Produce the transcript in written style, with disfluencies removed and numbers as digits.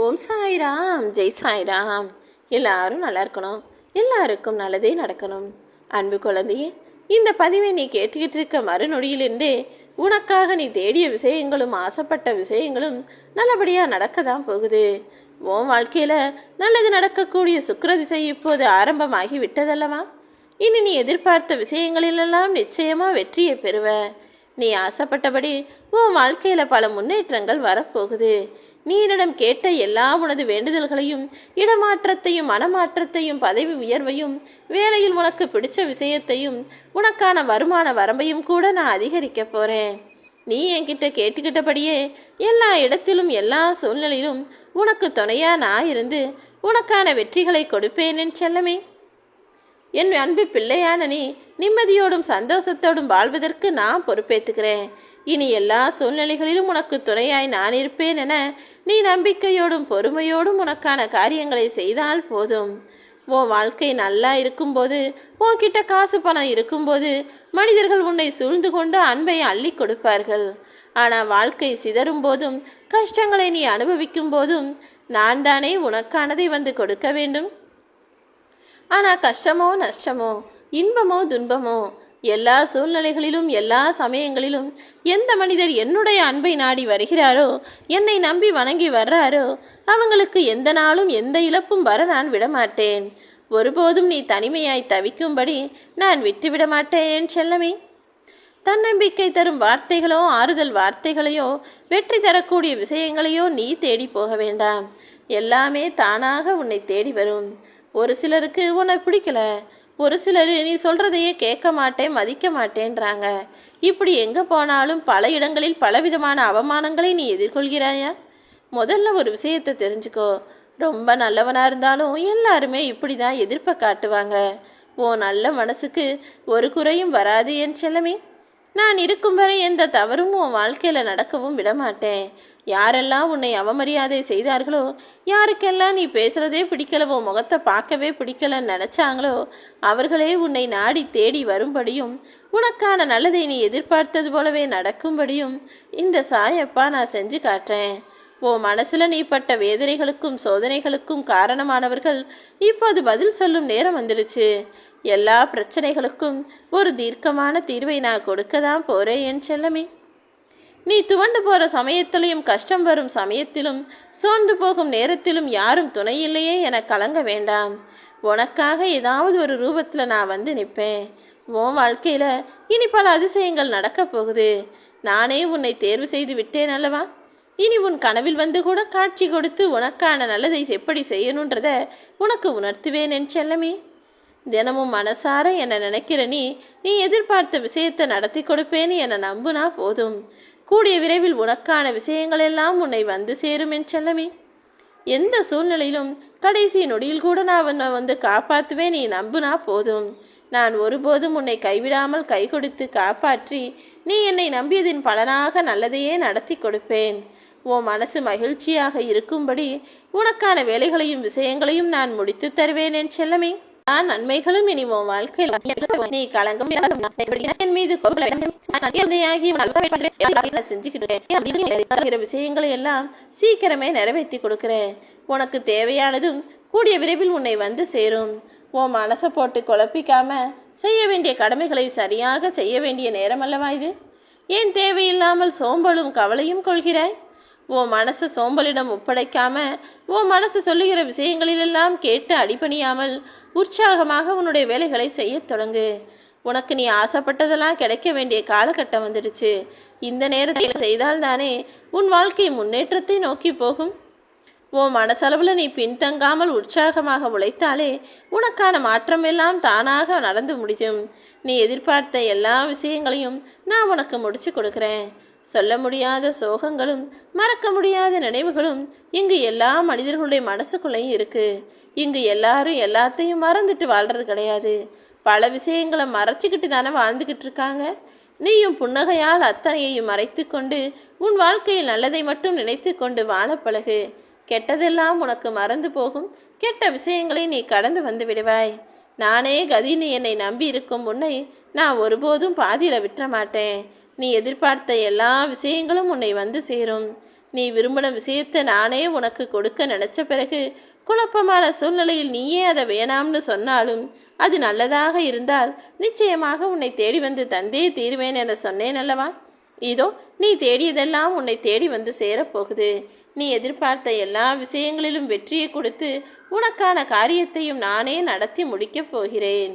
ஓம் சாய்ராம், ஜெய் சாய்ராம். எல்லாரும் நல்லா இருக்கணும், எல்லாருக்கும் நல்லதே நடக்கணும். அன்பு குழந்தையே, இந்த பதிவை நீ கேட்டுக்கிட்டு இருக்க மறுநொடியிலிருந்தே உனக்காக நீ தேடிய விஷயங்களும் ஆசைப்பட்ட விஷயங்களும் நல்லபடியாக நடக்க தான் போகுது. உன் வாழ்க்கையில் நல்லது நடக்கக்கூடிய சுக்கிர திசை இப்போது ஆரம்பமாகி விட்டதல்லவா? இனி நீ எதிர்பார்த்த விஷயங்களிலெல்லாம் நிச்சயமாக வெற்றியை பெறுவ. நீ ஆசைப்பட்டபடி உன் வாழ்க்கையில் பல முன்னேற்றங்கள் வரப்போகுது. நீ என்னிடம் கேட்ட எல்லா உனது வேண்டுதல்களையும், இடமாற்றத்தையும், மனமாற்றத்தையும், பதவி உயர்வையும், வேலையில் உனக்கு பிடிச்ச விஷயத்தையும், உனக்கான வருமான வரம்பையும் கூட நான் அதிகரிக்க போகிறேன். நீ என்கிட்ட கேட்டுக்கிட்டபடியே எல்லா இடத்திலும் எல்லா சூழ்நிலையிலும் உனக்கு துணையாக நான் இருந்து உனக்கான வெற்றிகளை கொடுப்பேன் என் செல்லமே. என் அன்பு பிள்ளையான நீ நிம்மதியோடும் சந்தோஷத்தோடும் வாழ்வதற்கு நான் பொறுப்பேற்றுக்கிறேன். இனி எல்லா சூழ்நிலைகளிலும் உனக்கு துணையாய் நான் இருப்பேன் என நீ நம்பிக்கையோடும் பொறுமையோடும் உனக்கான காரியங்களை செய்தால் போதும். உன் வாழ்க்கை நல்லா இருக்கும்போது, உன்கிட்ட காசு பணம் இருக்கும்போது மனிதர்கள் உன்னை சூழ்ந்து கொண்டு அன்பை அள்ளி கொடுப்பார்கள். ஆனால் வாழ்க்கை சிதறும் போதும், கஷ்டங்களை நீ அனுபவிக்கும் போதும் நான் தானே உனக்கானதை வந்து கொடுக்க வேண்டும். ஆனால் கஷ்டமோ நஷ்டமோ, இன்பமோ துன்பமோ, எல்லா சூழ்நிலைகளிலும் எல்லா சமயங்களிலும் எந்த மனிதர் என்னுடைய அன்பை நாடி வருகிறாரோ, என்னை நம்பி வணங்கி வர்றாரோ, அவங்களுக்கு எந்த நாளும் எந்த இழப்பும் வர நான் விடமாட்டேன். ஒருபோதும் நீ தனிமையாய் தவிக்கும்படி நான் விட்டுவிட மாட்டேன் செல்லமே. தன்னம்பிக்கை தரும் வார்த்தைகளோ, ஆறுதல் வார்த்தைகளையோ, வெற்றி தரக்கூடிய விஷயங்களையோ நீ தேடி போக வேண்டாம். எல்லாமே தானாக உன்னை தேடி வரும். ஒரு சிலருக்கு உன்னை பிடிக்கல, ஒரு சிலர் நீ சொல்கிறதையே கேட்க மாட்டேன், மதிக்க மாட்டேன்றாங்க. இப்படி எங்கே போனாலும் பல இடங்களில் பலவிதமான அவமானங்களை நீ எதிர்கொள்கிறாயா? முதல்ல ஒரு விஷயத்தை தெரிஞ்சுக்கோ. ரொம்ப நல்லவனாக இருந்தாலும் எல்லாருமே இப்படி தான் எதிர்ப்பை காட்டுவாங்க. ஓ நல்ல மனசுக்கு ஒரு குறையும் வராது என் செல்லமே. நான் இருக்கும் வரை எந்த தவறும் உன் வாழ்க்கையில் நடக்கவும் விடமாட்டேன். யாரெல்லாம் உன்னை அவமரியாதை செய்தார்களோ, யாருக்கெல்லாம் நீ பேசுகிறதே பிடிக்கலவோ, முகத்தை பார்க்கவே பிடிக்கலன்னு நினச்சாங்களோ, அவர்களே உன்னை நாடி தேடி வரும்படியும், உனக்கான நல்லதை நீ எதிர்பார்த்தது போலவே நடக்கும்படியும் இந்த சாயப்பா நான் செஞ்சு காட்டுறேன். உன் மனசில் நீ பட்ட வேதனைகளுக்கும் சோதனைகளுக்கும் காரணமானவர்கள் இப்போது பதில் சொல்லும் நேரம் வந்துடுச்சு. எல்லா பிரச்சனைகளுக்கும் ஒரு தீர்க்கமான தீர்வை நான் கொடுக்க தான் போகிறேன் என் செல்லமே. நீ துவண்டு போகிற சமயத்திலும், கஷ்டம் வரும் சமயத்திலும், சோர்ந்து போகும் நேரத்திலும் யாரும் துணை இல்லையே என கலங்க வேண்டாம். உனக்காக ஏதாவது ஒரு ரூபத்தில் நான் வந்து நிற்பேன். உன் வாழ்க்கையில் இனி பல அதிசயங்கள் நடக்கப் போகுது. நானே உன்னை தேர்வு செய்து விட்டேன் அல்லவா? இனி உன் கனவில் வந்து கூட காட்சி கொடுத்து உனக்கான நல்லதை எப்படி செய்யணுன்றத உனக்கு உணர்த்துவேன் என் செல்லமே. தினமும் மனசார என்னை நினைக்கிற நீ எதிர்பார்த்த விஷயத்தை நடத்தி கொடுப்பேன்னு என்னை நம்புனா போதும். கூடிய விரைவில் உனக்கான விஷயங்கள் எல்லாம் உன்னை வந்து சேரும் என் செல்லமே. எந்த சூழ்நிலையிலும் கடைசி நொடியில் கூட நான் உன்னை வந்து காப்பாற்றுவேன், நீ நம்புனா போதும். நான் ஒருபோதும் உன்னை கைவிடாமல் கை கொடுத்து காப்பாற்றி நீ என்னை நம்பியதின் பலனாக நல்லதையே நடத்தி கொடுப்பேன். உன் மனசு மகிழ்ச்சியாக இருக்கும்படி உனக்கான வேலைகளையும் விஷயங்களையும் நான் முடித்து தருவேன் என் செல்லமே. நன்மைகளும் இனி உன் வாழ்க்கையில் நீ கலங்கம் என் மீது செஞ்சுக்கிட்டு விஷயங்களை எல்லாம் சீக்கிரமே நிறைவேற்றி கொடுக்கிறேன். உனக்கு தேவையானதும் கூடிய விரைவில் உன்னை வந்து சேரும். உன் மனசை போட்டு குழப்பிக்காம செய்ய வேண்டிய கடமைகளை சரியாக செய்ய வேண்டிய நேரம் அல்லவா இது? ஏன் தேவையில்லாமல் சோம்பலும் கவலையும் கொள்கிறாய்? உன் மனசை சோம்பலிடம் ஒப்படைக்காம உன் மனசு சொல்லுகிற விஷயங்களிலெல்லாம் கேட்டு அடிபணியாமல் உற்சாகமாக உன்னுடைய வேலைகளை செய்ய தொடங்கு. உனக்கு நீ ஆசைப்பட்டதெல்லாம் கிடைக்க வேண்டிய காலகட்டம் வந்துடுச்சு. இந்த நேரத்தில் செய்தால்தானே உன் வாழ்க்கை முன்னேற்றத்தை நோக்கி போகும். உன் மனசளவில் நீ பின்தங்காமல் உற்சாகமாக உழைத்தாலே உனக்கான மாற்றம் எல்லாம் தானாக நடந்து முடியும். நீ எதிர்பார்த்த எல்லா விஷயங்களையும் நான் உனக்கு முடிச்சு கொடுக்குறேன். சொல்ல முடியாத சோகங்களும் மறக்க முடியாத நினைவுகளும் இங்கு எல்லா மனிதர்களுடைய மனசுக்குள்ளேயும் இருக்கு. இங்கு எல்லாரும் எல்லாத்தையும் மறந்துட்டு வாழ்றது கிடையாது. பல விஷயங்களை மறைச்சிக்கிட்டு தானே வாழ்ந்துக்கிட்டு இருக்காங்க. நீயும் புன்னகையால் அத்தனையையும் மறைத்து கொண்டு உன் வாழ்க்கையில் நல்லதை மட்டும் நினைத்து கொண்டு வாழ பழகு. கெட்டதெல்லாம் உனக்கு மறந்து போகும். கெட்ட விஷயங்களை நீ கடந்து வந்து விடுவாய். நானே கதின்னு என்னை நம்பி இருக்கும் உன்னை நான் ஒருபோதும் பாதியில் விட்டுற மாட்டேன். நீ எதிர்பார்த்த எல்லா விஷயங்களும் உன்னை வந்து சேரும். நீ விரும்பின விஷயத்தை நானே உனக்கு கொடுக்க நினைச்ச பிறகு குழப்பமான சூழ்நிலையில் நீயே அதை வேணாம்னு சொன்னாலும் அது நல்லதாக இருந்தால் நிச்சயமாக உன்னை தேடி வந்து தந்தே தீருவேன் என சொன்னேன் அல்லவா? இதோ நீ தேடியதெல்லாம் உன்னை தேடி வந்து சேரப்போகுது. நீ எதிர்பார்த்த எல்லா விஷயங்களிலும் வெற்றியை கொடுத்து உனக்கான காரியத்தையும் நானே நடத்தி முடிக்கப் போகிறேன்.